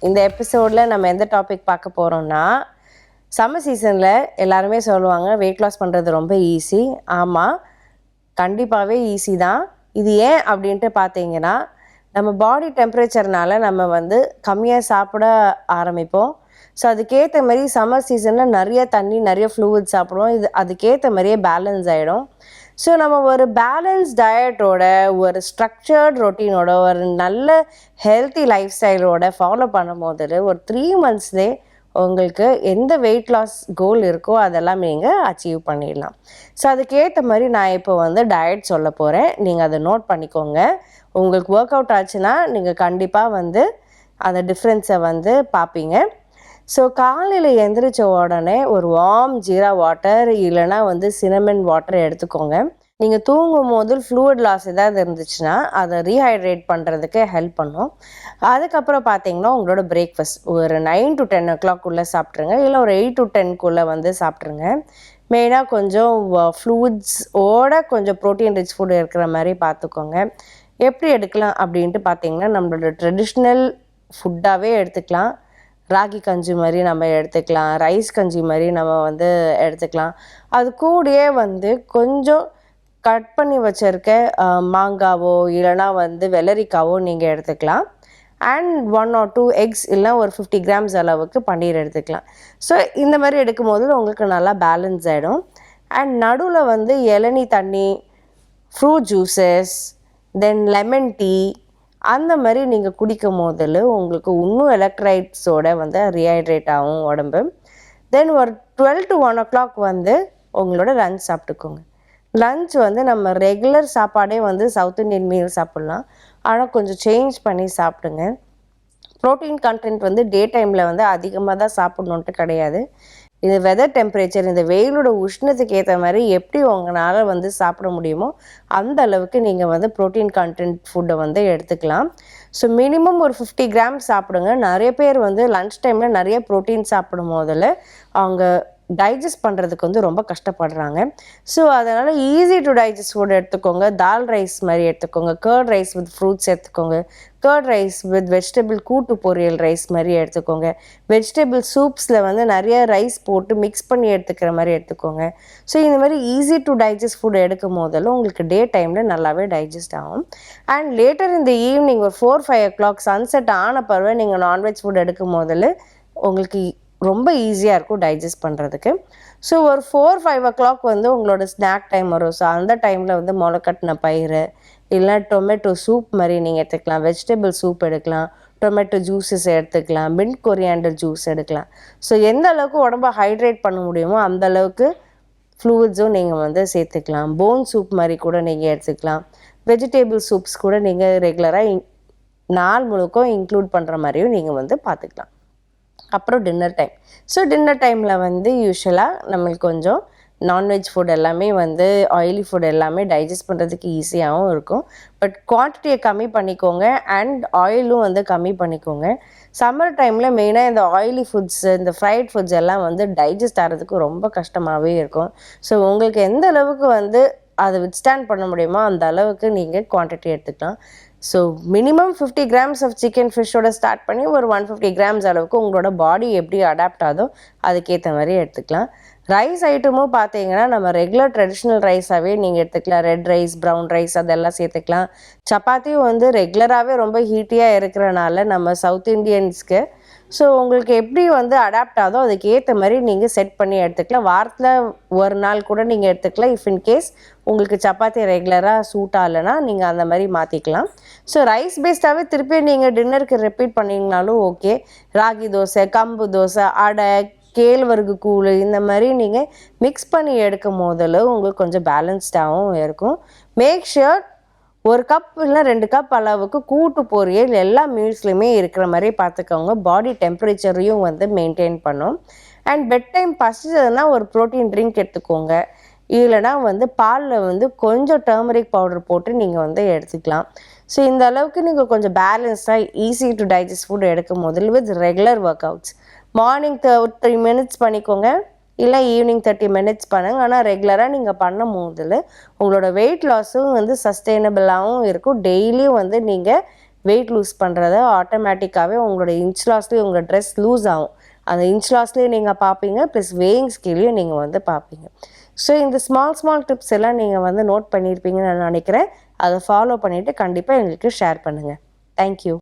இந்த எபிசோடில் நம்ம எந்த டாபிக் பார்க்க போகிறோம்னா, சம்மர் சீசனில் எல்லாருமே சொல்லுவாங்க வெயிட் லாஸ் பண்ணுறது ரொம்ப ஈஸி. ஆமாம், கண்டிப்பாகவே ஈஸி தான். இது ஏன் அப்படின்ட்டு பார்த்தீங்கன்னா, நம்ம பாடி டெம்பரேச்சர்னால நம்ம கம்மியாக சாப்பிட ஆரம்பிப்போம். ஸோ அதுக்கேற்ற மாதிரி சம்மர் சீசனில் நிறைய தண்ணி, நிறைய ஃப்ளூயிட் சாப்பிடுவோம். அதுக்கேற்ற மாதிரியே பேலன்ஸ் ஆகிடும். ஸோ நம்ம ஒரு பேலன்ஸ் டயட்டோட, ஒரு ஸ்ட்ரக்சர்ட் ரொட்டீனோட, ஒரு நல்ல ஹெல்த்தி லைஃப் ஸ்டைலோட ஃபாலோ பண்ணும் போது ஒரு 3 monthsலேயே உங்களுக்கு எந்த வெயிட் லாஸ் கோல் இருக்கோ அதெல்லாம் நீங்கள் அச்சீவ் பண்ணிடலாம். ஸோ அதுக்கேற்ற மாதிரி நான் இப்போ டயட் சொல்ல போகிறேன். நீங்கள் அதை நோட் பண்ணிக்கோங்க. உங்களுக்கு ஒர்க் அவுட் ஆச்சுன்னா நீங்கள் கண்டிப்பாக அந்த டிஃப்ரென்ஸை பார்ப்பீங்க. ஸோ காலையில் எழுந்திரிச்ச உடனே ஒரு வார்ம் ஜீரா வாட்டர் இல்லைனா சினமன் வாட்டர் எடுத்துக்கோங்க. நீங்கள் தூங்கும் போது ஃப்ளூயிட் லாஸ் ஏதாவது இருந்துச்சுன்னா அதை ரீஹைட்ரேட் பண்ணுறதுக்கு ஹெல்ப் பண்ணும். அதுக்கப்புறம் பார்த்தீங்கன்னா உங்களோட பிரேக்ஃபாஸ்ட் ஒரு 9 to 10 o'clock சாப்பிட்ருங்க, இல்லை ஒரு 8 to 10 சாப்பிட்ருங்க. மெயினாக கொஞ்சம் ஃப்ளூயிட்ஸோட கொஞ்சம் ப்ரோட்டீன் ரிச் ஃபுட் இருக்கிற மாதிரி பார்த்துக்கோங்க. எப்படி எடுக்கலாம் அப்படின்ட்டு பார்த்தீங்கன்னா, நம்மளோட ட்ரெடிஷ்னல் ஃபுட்டாகவே எடுத்துக்கலாம். ராகி கஞ்சி மாதிரி நம்ம எடுத்துக்கலாம், ரைஸ் கஞ்சி மாதிரி நம்ம எடுத்துக்கலாம். அது கூடயே கொஞ்சம் கட் பண்ணி வச்சுருக்க மாங்காவோ இல்லைனா வெள்ளரிக்காவோ நீங்கள் எடுத்துக்கலாம். அண்ட் 1 or 2 eggs இல்லைனா ஒரு 50 grams அளவுக்கு பன்னீர் எடுத்துக்கலாம். ஸோ இந்த மாதிரி எடுக்கும் போது உங்களுக்கு நல்லா பேலன்ஸ் ஆகிடும். அண்ட் நடுவில் இளநீ தண்ணி, ஃப்ரூட் ஜூஸஸ், தென் லெமன் டீ அந்த மாதிரி நீங்கள் குடிக்கும் போதில் உங்களுக்கு இன்னும் எலக்ட்ரைட்ஸோட ரீஹைட்ரேட் ஆகும் உடம்பு. தென் ஒரு 12 to 1 o'clock உங்களோட லஞ்ச் சாப்பிட்டுக்கோங்க. லஞ்ச் நம்ம ரெகுலர் சாப்பாடே சவுத் இண்டியன் மீல் சாப்பிட்லாம், ஆனால் கொஞ்சம் சேஞ்ச் பண்ணி சாப்பிடுங்க. ப்ரோட்டீன் கண்டென்ட் டே டைமில் அதிகமாக தான் சாப்பிட்ணுன்ட்டு கிடையாது. இது வெதர் டெம்பரேச்சர், இந்த வெயிலோட உஷ்ணத்துக்கு ஏற்ற மாதிரி எப்படி உங்களால் சாப்பிட முடியுமோ அந்த அளவுக்கு நீங்கள் ப்ரோட்டீன் கண்டென்ட் ஃபுட்டை எடுத்துக்கலாம். ஸோ மினிமம் ஒரு 50 grams சாப்பிடுங்க. நிறைய பேர் லன்ச் டைமில் நிறைய ப்ரோட்டீன் சாப்பிடும் போதில் அவங்க டைஜஸ்ட் பண்ணுறதுக்கு ரொம்ப கஷ்டப்படுறாங்க. ஸோ அதனால் ஈஸி டு டைஜஸ்ட் ஃபுட் எடுத்துக்கோங்க. தால் ரைஸ் மாதிரி எடுத்துக்கோங்க, கர்ட் ரைஸ் வித் ஃப்ரூட்ஸ் எடுத்துக்கோங்க, கர்ட் ரைஸ் வித் வெஜிடபிள் கூட்டு பொரியல் ரைஸ் மாதிரி எடுத்துக்கோங்க. வெஜிடபிள் சூப்ஸில் நிறைய ரைஸ் போட்டு மிக்ஸ் பண்ணி எடுத்துக்கிற மாதிரி எடுத்துக்கோங்க. ஸோ இந்த மாதிரி ஈஸி டு டைஜஸ்ட் ஃபுட் எடுக்கும் போதெல்லாம் உங்களுக்கு டே டைமில் நல்லாவே டைஜஸ்ட் ஆகும். அண்ட் லேட்டர் இந்த ஈவினிங் ஒரு 4-5 o'clock சன்செட் ஆன பிறகு நீங்கள் நான்வெஜ் ஃபுட் எடுக்கும் போதில் உங்களுக்கு ரொம்ப ஈஸியாக இருக்கும் டைஜஸ்ட் பண்ணுறதுக்கு. ஸோ ஒரு 4-5 o'clock உங்களோட ஸ்நாக் டைம் வரும். ஸோ அந்த டைமில் முளைக்கட்டின பயிறு இல்லைனா டொமேட்டோ சூப் மாதிரி நீங்கள் எடுத்துக்கலாம், வெஜிடபிள் சூப் எடுக்கலாம், டொமேட்டோ ஜூஸஸ் எடுத்துக்கலாம், மின்ட் கொரியாண்டர் ஜூஸ் எடுக்கலாம். ஸோ எந்த அளவுக்கு உடம்பை ஹைட்ரேட் பண்ண முடியுமோ அந்த அளவுக்கு ஃப்ளூயிட்ஸும் நீங்கள் சேர்த்துக்கலாம். போன் சூப் மாதிரி கூட நீங்கள் எடுத்துக்கலாம். வெஜிடபிள் சூப்ஸ் கூட நீங்கள் ரெகுலராக நாள் முழுக்க இன்க்ளூட் பண்ணுற மாதிரியும் நீங்கள் பார்த்துக்கலாம். அப்புறம் டின்னர் டைம். ஸோ டின்னர் டைமில் யூஸ்வலாக நம்மளுக்கு கொஞ்சம் நான்வெஜ் ஃபுட் எல்லாமே ஆயிலி ஃபுட் எல்லாமே டைஜஸ்ட் பண்ணுறதுக்கு ஈஸியாகவும் இருக்கும். பட் குவான்டிட்டியை கம்மி பண்ணிக்கோங்க அண்ட் ஆயிலும் கம்மி பண்ணிக்கோங்க. சம்மர் டைமில் மெயினாக இந்த ஆயிலி ஃபுட்ஸ், இந்த ஃப்ரைட் ஃபுட்ஸ் எல்லாம் டைஜஸ்ட் ஆகிறதுக்கு ரொம்ப கஷ்டமாகவே இருக்கும். ஸோ உங்களுக்கு எந்த அளவுக்கு அதை வித்ஸ்டாண்ட் பண்ண முடியுமோ அந்த அளவுக்கு நீங்கள் குவான்டிட்டி எடுத்துக்கலாம். So minimum 50 grams of chicken ஃபிஷ்ஷோட ஸ்டார்ட் பண்ணி ஒரு 150 grams அளவுக்கு உங்களோட பாடி எப்படி அடாப்ட் ஆகுதோ அதுக்கேற்ற மாதிரி எடுத்துக்கலாம். ரைஸ் ஐட்டமும் பார்த்தீங்கன்னா நம்ம ரெகுலர் ட்ரெடிஷ்னல் ரைஸாகவே நீங்கள் எடுத்துக்கலாம். ரெட் ரைஸ், ப்ரௌன் ரைஸ் அதெல்லாம் சேர்த்துக்கலாம். சப்பாத்தியும் ரெகுலராகவே ரொம்ப ஹீட்டியாக இருக்கிறனால நம்ம சவுத் இண்டியன்ஸ்க்கு ஸோ உங்களுக்கு எப்படி அடாப்ட் ஆகுதோ அதுக்கு ஏற்ற மாதிரி நீங்கள் செட் பண்ணி எடுத்துக்கலாம். வாரத்தில் ஒரு நாள் கூட நீங்கள் எடுத்துக்கலாம். இஃப் இன்கேஸ் உங்களுக்கு சப்பாத்தி ரெகுலராக சூட் ஆகலைன்னா நீங்கள் அந்த மாதிரி மாற்றிக்கலாம். ஸோ ரைஸ் பேஸ்டாகவே திருப்பி நீங்கள் டின்னருக்கு ரிப்பீட் பண்ணிங்கனாலும் ஓகே. ராகி தோசை, கம்பு தோசை, அடை, கேழ்வரகு கூழ் இந்த மாதிரி நீங்கள் மிக்ஸ் பண்ணி எடுக்கும் போதில் உங்களுக்கு கொஞ்சம் பேலன்ஸ்டாகவும் இருக்கும். மேக் ஷுர் 1 கப் இல்லை 2 கப் அளவுக்கு கூட்டு பொரியல் எல்லா மீல்ஸ்லையுமே இருக்கிற மாதிரி பார்த்துக்கோங்க. பாடி டெம்பரேச்சரையும் மெயின்டைன் பண்ணும். அண்ட் பெட் டைம் பசிச்சதுன்னா ஒரு ப்ரோட்டீன் ட்ரிங்க் எடுத்துக்கோங்க. இல்லைனா பாலில் கொஞ்சம் டர்மரிக் பவுடர் போட்டு நீங்கள் எடுத்துக்கலாம். ஸோ இந்த அளவுக்கு நீங்கள் கொஞ்சம் பேலன்ஸ்டாக ஈஸி டு டைஜஸ்ட் ஃபுட் எடுக்கும் போதில் with regular work outs morning 3 minutes பண்ணிக்கோங்க, இல்லை ஈவினிங் 30 minutes பண்ணுங்க. ஆனால் ரெகுலராக நீங்கள் பண்ணும் போதில் உங்களோட வெயிட் லாஸும் சஸ்டெயினபிளாகவும் இருக்கும். டெய்லியும் நீங்கள் வெயிட் லூஸ் பண்ணுறத ஆட்டோமேட்டிக்காகவே உங்களோட இன்ச் லாஸ்லேயே உங்கள் ட்ரெஸ் லூஸ் ஆகும். அந்த இன்ச் லாஸ்லேயே நீங்கள் பார்ப்பீங்க, ப்ளஸ் வேயிங் ஸ்கேலையும் நீங்கள் வந்து பார்ப்பீங்க. ஸோ இந்த ஸ்மால் டிப்ஸ் எல்லாம் நீங்கள் வந்து நோட் பண்ணியிருப்பீங்கன்னு நான் நினைக்கிறேன். அதை ஃபாலோ பண்ணிவிட்டு கண்டிப்பாக எங்களுக்கு ஷேர் பண்ணுங்கள். தேங்க்யூ.